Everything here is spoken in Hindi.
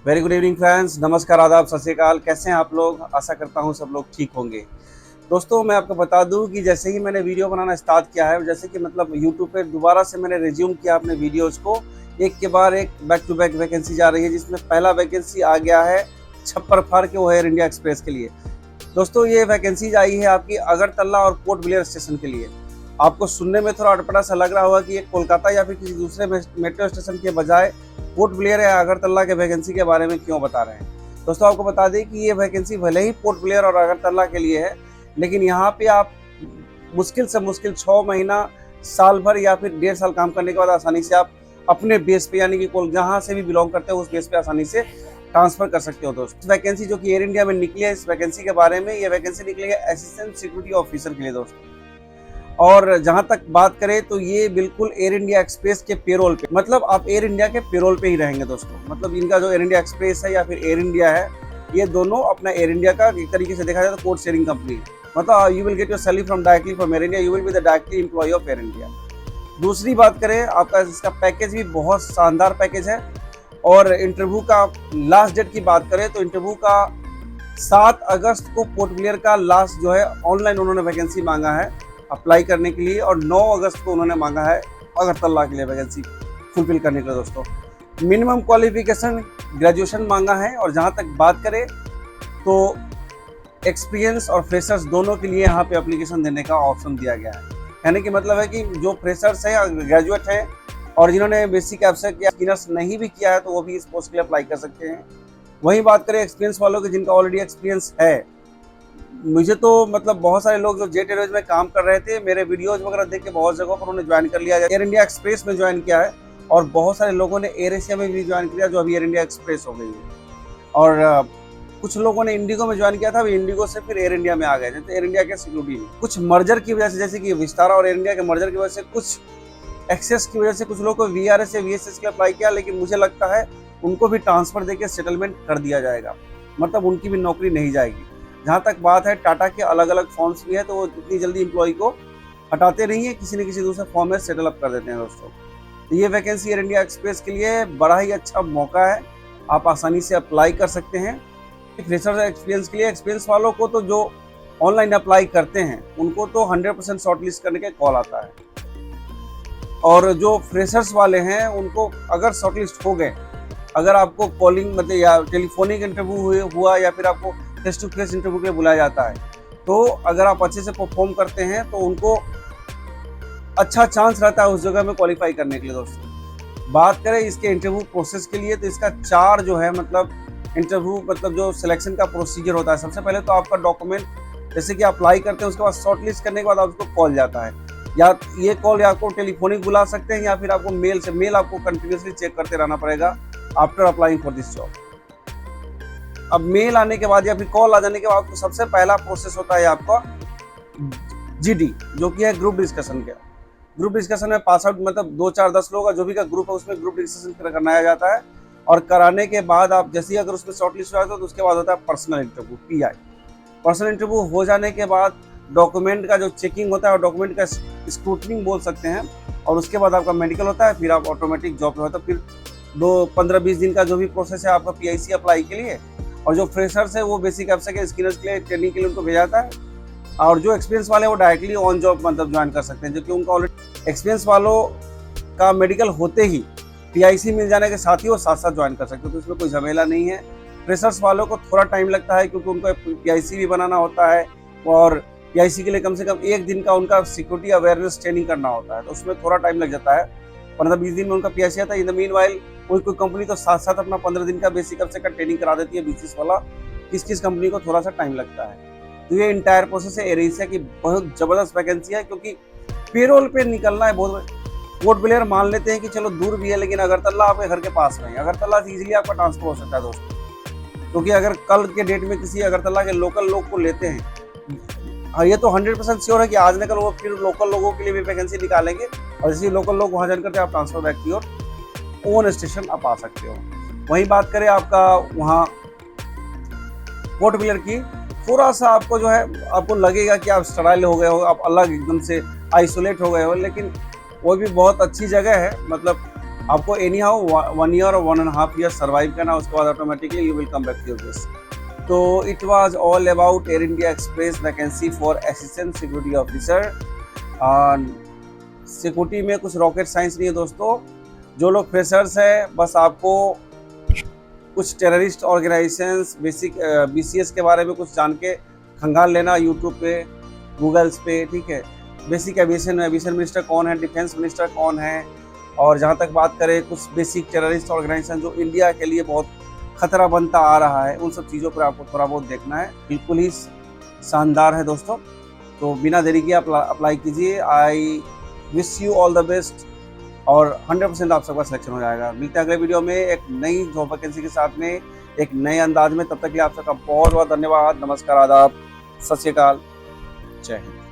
वेरी गुड इवनिंग फ्रेंड्स, नमस्कार, आदाब, सत श्री अकाल। कैसे हैं आप लोग? आशा करता हूँ सब लोग ठीक होंगे। दोस्तों, मैं आपको बता दूं कि जैसे ही मैंने वीडियो बनाना स्टार्ट किया है, जैसे कि मतलब यूट्यूब पे दोबारा से मैंने रिज्यूम किया अपने वीडियोस को, एक के बाद एक बैक टू बैक वैकेंसी जा रही है, जिसमें पहला वैकेंसी आ गया है छप्पर फाड़ के, वो एयर इंडिया एक्सप्रेस के लिए। दोस्तों, ये वैकेंसीज आई है आपकी अगरतला और पोर्ट ब्लेयर स्टेशन के लिए। आपको सुनने में थोड़ा अटपटा सा लग रहा होगा कि ये कोलकाता या फिर किसी दूसरे मेट्रो स्टेशन के बजाय पोर्ट ब्लेयर या अगरतला के वैकेंसी के बारे में क्यों बता रहे हैं। दोस्तों, आपको बता दें कि ये वैकेंसी भले ही पोर्ट ब्लेयर और अगरतला के लिए है, लेकिन यहाँ पे आप मुश्किल से मुश्किल 6 महीना, साल भर या फिर 1.5 साल काम करने के बाद आसानी से आप अपने बेस पे, यानी कि जहाँ से भी बिलोंग करते हो उस बेस पे आसानी से ट्रांसफर कर सकते हो। दोस्तों, वैकेंसी जो कि एयर इंडिया में निकली है, इस वैकेंसी के बारे में, ये वैकेंसी निकली है असिस्टेंट सिक्योरिटी ऑफिसर के लिए दोस्तों। और जहां तक बात करें तो ये बिल्कुल एयर इंडिया एक्सप्रेस के पेरोल पे, मतलब आप एयर इंडिया के पेरोल पे ही रहेंगे दोस्तों। मतलब इनका जो एयर इंडिया एक्सप्रेस है या फिर एयर इंडिया है, ये दोनों अपना एयर इंडिया का एक तरीके से देखा जाए तो कोड शेयरिंग कंपनी है। मतलब you will get your salary from directly from Air India, you will be the directly employ of Air India. दूसरी बात करें, आपका इसका पैकेज भी बहुत शानदार पैकेज है। और इंटरव्यू का लास्ट डेट की बात करें तो इंटरव्यू का 7 अगस्त को पोर्ट ब्लेयर का लास्ट जो है ऑनलाइन उन्होंने वैकेंसी मांगा है अप्लाई करने के लिए, और 9 अगस्त को उन्होंने मांगा है अगरतला के लिए वैकेंसी फुलफिल करने के लिए दोस्तों। मिनिमम क्वालिफिकेशन ग्रेजुएशन मांगा है। और जहां तक बात करें तो एक्सपीरियंस और फ्रेशर्स दोनों के लिए यहाँ पे एप्लीकेशन देने का ऑप्शन दिया गया है। यानी कि मतलब है कि जो फ्रेशर्स हैं, ग्रेजुएट हैं और जिन्होंने बेसिक एब्स्ट्रैक्ट या स्किनर्स नहीं भी किया है, तो वो भी इस पोस्ट के लिए अप्लाई कर सकते हैं। वहीं बात करें एक्सपीरियंस वालों की, जिनका ऑलरेडी एक्सपीरियंस है, मुझे तो मतलब बहुत सारे लोग जो जेट एयरवेज में काम कर रहे थे, मेरे वीडियोज वगैरह देख के बहुत जगहों पर उन्होंने ज्वाइन कर लिया, एयर इंडिया एक्सप्रेस में ज्वाइन किया है, और बहुत सारे लोगों ने एयर एशिया में भी ज्वाइन किया, जो अभी एयर इंडिया एक्सप्रेस हो गई है। और कुछ लोगों ने इंडिगो में ज्वाइन किया था, इंडिगो से फिर एयर इंडिया में आ गए थे, तो एयर इंडिया के सिक्योरिटी में कुछ मर्जर की वजह से, जैसे कि विस्तारा और एयर इंडिया के मर्जर की वजह से, कुछ एक्सेस की वजह से कुछ लोगों को वीआरएस या वीएसएस के अप्लाई किया, लेकिन मुझे लगता है उनको भी ट्रांसफर देके सेटलमेंट कर दिया जाएगा, मतलब उनकी भी नौकरी नहीं जाएगी। जहाँ तक बात है, टाटा के अलग अलग फॉर्म्स भी है, तो वो इतनी जल्दी एम्प्लॉय को हटाते नहीं है, किसी न किसी दूसरे फॉर्म में सेटल अप कर देते हैं दोस्तों। तो ये वैकेंसी एयर इंडिया एक्सप्रेस के लिए बड़ा ही अच्छा मौका है, आप आसानी से अप्लाई कर सकते हैं। फ्रेशर एक्सपीरियंस के लिए, एक्सपीरियंस वालों को तो जो ऑनलाइन अप्लाई करते हैं उनको तो 100% शॉर्टलिस्ट करने के कॉल आता है, और जो फ्रेशर्स वाले हैं उनको अगर शॉर्टलिस्ट हो गए, अगर आपको कॉलिंग मतलब या टेलीफोनिक इंटरव्यू हुआ या फिर आपको फेस टू फेस इंटरव्यू के लिए बुलाया जाता है, तो अगर आप अच्छे से परफॉर्म करते हैं तो उनको अच्छा चांस रहता है उस जगह में क्वालिफाई करने के लिए दोस्तों। बात करें इसके इंटरव्यू प्रोसेस के लिए, तो इसका 4 जो है मतलब इंटरव्यू, मतलब जो सिलेक्शन का प्रोसीजर होता है। सबसे पहले तो आपका डॉक्यूमेंट, जैसे कि अप्लाई करते हैं, उसके बाद शॉर्टलिस्ट करने के बाद आपको कॉल जाता है, या ये कॉल या आपको टेलीफोनिक बुला सकते हैं, या फिर आपको मेल आपको कंटिन्यूसली चेक करते रहना पड़ेगा after applying for this job. अब मेल आने के बाद या फिर कॉल आ जाने के बाद तो सबसे पहला प्रोसेस होता है आपका जीडी, जो कि है ग्रुप डिस्कशन का। ग्रुप डिस्कशन में पास आउट, मतलब 2, 4, 10 लोग का जो भी का ग्रुप है, उसमें ग्रुप डिस्कशन कराया जाता है। और कराने के बाद आप जैसे ही अगर उसमें शॉर्टलिस्ट हो जाते हो, तो उसके बाद होता है personal interview, pi. Personal interview हो जाने के बाद डॉक्यूमेंट का जो चेकिंग होता है, और डॉक्यूमेंट का स्क्रूटनिंग बोल सकते हैं, और उसके बाद आपका मेडिकल होता है, फिर आप ऑटोमेटिक जॉब पे होता है। फिर 15-20 दिन का जो भी प्रोसेस है आपका पीआईसी अप्लाई के लिए। और जो फ्रेशर्स है वो बेसिक एब्स्ट्रैक्ट के स्किनर्स के लिए ट्रेनिंग के लिए उनको भेजा जाता है, और जो एक्सपीरियंस वाले वो डायरेक्टली ऑन जॉब मतलब ज्वाइन कर सकते हैं, जो कि उनका ऑलरेडी एक्सपीरियंस वालों का मेडिकल होते ही पीआईसी मिल जाने के साथ ही वो साथ साथ ज्वाइन कर सकते हैं, तो इसमें कोई झमेला नहीं है। फ्रेशर्स वालों को थोड़ा टाइम लगता है, क्योंकि उनको पीआईसी भी बनाना होता है, और पीआईसी के लिए कम से कम 1 दिन का उनका सिक्योरिटी अवेयरनेस ट्रेनिंग करना होता है, तो उसमें थोड़ा टाइम लग जाता है। 15-20 दिन में उनका पीआईसी आता है। इन द मीन वाइल कोई कंपनी तो साथ साथ अपना 15 दिन का बेसिक एब्स्ट्रैक्ट का ट्रेनिंग करा देती है, बीसीएस वाला। किस कंपनी को थोड़ा सा टाइम लगता है। तो ये इंटायर प्रोसेस है एयर एशिया की, बहुत जबरदस्त वैकेंसी है, क्योंकि पेरोल पे निकलना है बहुत। पोर्ट ब्लेयर मान लेते हैं कि चलो दूर भी है, लेकिन अगरतला आपके घर के पास में है, अगरतला से इजीली आपका ट्रांसफर हो सकता है दोस्तों। क्योंकि अगर कल के डेट में किसी अगरतला के लोकल लोग को लेते हैं, ये तो 100% श्योर है कि आज न कल वो फिर लोकल लोगों के लिए भी वैकेंसी निकालेंगे, और जैसे लोकल लोग वहाँ जाकर आप ट्रांसफर बैक की और ओन स्टेशन आप आ सकते हो। वहीं बात करें आपका वहाँ पोर्ट ब्लेयर की, थोड़ा सा आपको जो है आपको लगेगा कि आप स्टराइल हो गए हो, आप अलग एकदम से आइसोलेट हो गए हो, लेकिन वो भी बहुत अच्छी जगह है। मतलब आपको एनी हाउ 1 ईयर और 1.5 ईयर सर्वाइव करना, उसके बाद automatically you will come back to your base. तो it was all about Air India Express vacancy for assistant security officer. Security में कुछ रॉकेट साइंस नहीं है दोस्तों। जो लोग फ्रेशर्स है, बस आपको कुछ टेररिस्ट ऑर्गेनाइजेशंस, बेसिक BCS के बारे में कुछ जान के खंगाल लेना यूट्यूब पे, गूगल्स पे, ठीक है। बेसिक एविएशन मिनिस्टर कौन है, डिफेंस मिनिस्टर कौन है, और जहाँ तक बात करें कुछ बेसिक टेररिस्ट ऑर्गेनाइजेशन जो इंडिया के लिए बहुत खतरा बनता आ रहा है, उन सब चीज़ों पर आपको थोड़ा बहुत देखना है। बिल्कुल ही शानदार है दोस्तों। तो बिना देरी के अप्लाई कीजिए। I wish you all the best और 100% आप सबका सिलेक्शन हो जाएगा। मिलते हैं अगले वीडियो में एक नई जॉब वैकेंसी के साथ में, एक नए अंदाज में। तब तक के लिए आप सबका बहुत बहुत धन्यवाद। नमस्कार, आदाब, सत श्री अकाल, जय हिंद।